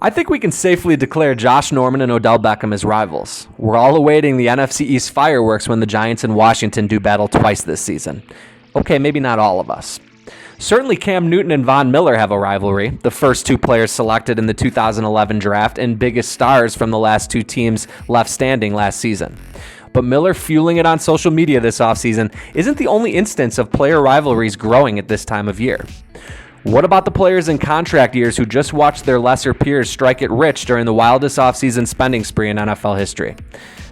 I think we can safely declare Josh Norman and Odell Beckham as rivals. We're all awaiting the NFC East fireworks when the Giants and Washington do battle twice this season. Okay, maybe not all of us. Certainly Cam Newton and Von Miller have a rivalry, the first two players selected in the 2011 draft and biggest stars from the last two teams left standing last season. But Miller fueling it on social media this offseason isn't the only instance of player rivalries growing at this time of year. What about the players in contract years who just watched their lesser peers strike it rich during the wildest offseason spending spree in NFL history?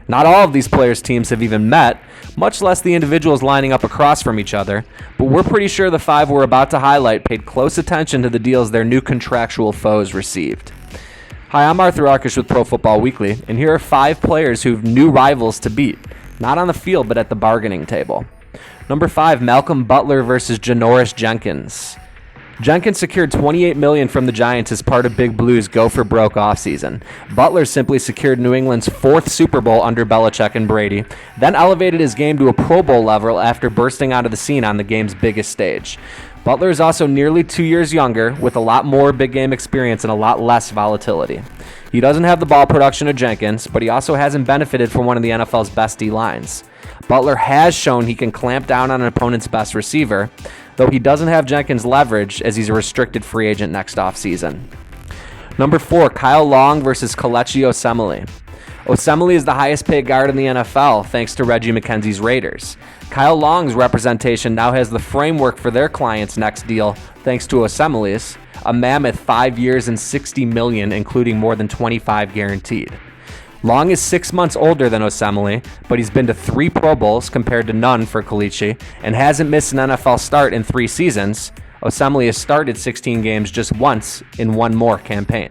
Not all of these players' teams have even met, much less the individuals lining up across from each other, but we're pretty sure the five we're about to highlight paid close attention to the deals their new contractual foes received. Hi, I'm Arthur Arkush with Pro Football Weekly, and here are five players who've new rivals to beat, not on the field but at the bargaining table. Number 5, Malcolm Butler versus Janoris Jenkins. Jenkins secured $28 million from the Giants as part of Big Blue's go-for-broke offseason. Butler simply secured New England's 4th Super Bowl under Belichick and Brady, then elevated his game to a Pro Bowl level after bursting onto the scene on the game's biggest stage. Butler is also nearly 2 years younger, with a lot more big game experience and a lot less volatility. He doesn't have the ball production of Jenkins, but he also hasn't benefited from one of the NFL's best D-lines. Butler has shown he can clamp down on an opponent's best receiver, though he doesn't have Jenkins' leverage as he's a restricted free agent next offseason. Number 4, Kyle Long versus Kelechi Osemele. Osemele is the highest paid guard in the NFL thanks to Reggie McKenzie's Raiders. Kyle Long's representation now has the framework for their client's next deal thanks to Osemele's, a mammoth 5 years and $60 million, including more than 25 guaranteed. Long is 6 months older than Osemele, but he's been to 3 Pro Bowls compared to none for Kelechi, and hasn't missed an NFL start in 3 seasons. Osemele has started 16 games just once in one more campaign.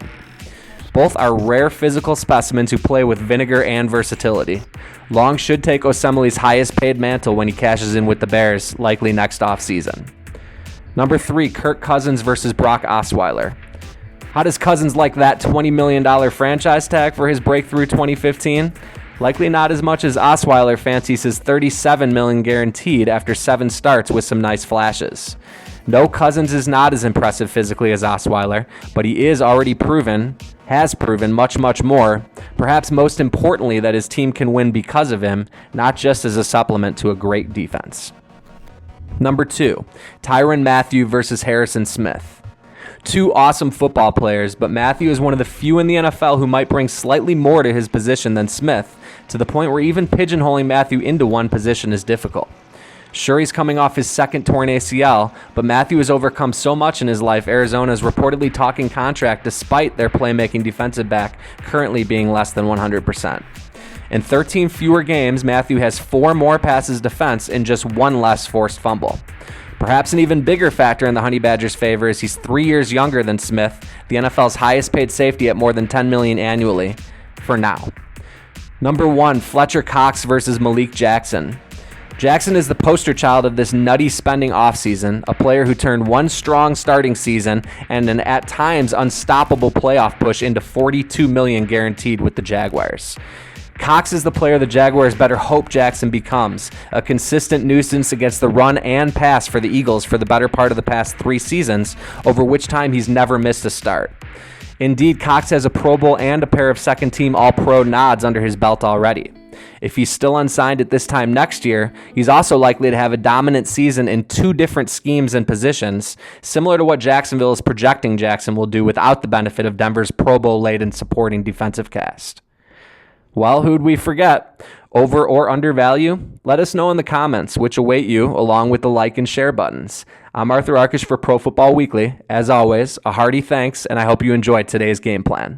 Both are rare physical specimens who play with vinegar and versatility. Long should take Osemele's highest paid mantle when he cashes in with the Bears, likely next offseason. Number 3, Kirk Cousins versus Brock Osweiler. How does Cousins like that $20 million franchise tag for his breakthrough 2015? Likely not as much as Osweiler fancies his $37 million guaranteed after 7 starts with some nice flashes. No, Cousins is not as impressive physically as Osweiler, but he is already has proven much more, perhaps most importantly that his team can win because of him, not just as a supplement to a great defense. Number 2, Tyrann Mathieu versus Harrison Smith. 2 awesome football players, but Mathieu is one of the few in the NFL who might bring slightly more to his position than Smith, to the point where even pigeonholing Mathieu into one position is difficult. Sure, he's coming off his 2nd torn ACL, but Mathieu has overcome so much in his life, Arizona is reportedly talking contract despite their playmaking defensive back currently being less than 100%. In 13 fewer games, Mathieu has 4 more passes defense and just 1 less forced fumble. Perhaps an even bigger factor in the Honey Badgers' favor is he's 3 years younger than Smith, the NFL's highest paid safety at more than $10 million annually, for now. Number 1, Fletcher Cox versus Malik Jackson. Jackson is the poster child of this nutty spending offseason, a player who turned one strong starting season and an at times unstoppable playoff push into $42 million guaranteed with the Jaguars. Cox is the player the Jaguars better hope Jackson becomes, a consistent nuisance against the run and pass for the Eagles for the better part of the past 3 seasons, over which time he's never missed a start. Indeed, Cox has a Pro Bowl and a pair of second-team All-Pro nods under his belt already. If he's still unsigned at this time next year, he's also likely to have a dominant season in 2 different schemes and positions, similar to what Jacksonville is projecting Jackson will do without the benefit of Denver's Pro Bowl-laden supporting defensive cast. Well, who'd we forget? Over or undervalue? Let us know in the comments, which await you, along with the like and share buttons. I'm Arthur Arkush for Pro Football Weekly. As always, a hearty thanks, and I hope you enjoyed today's game plan.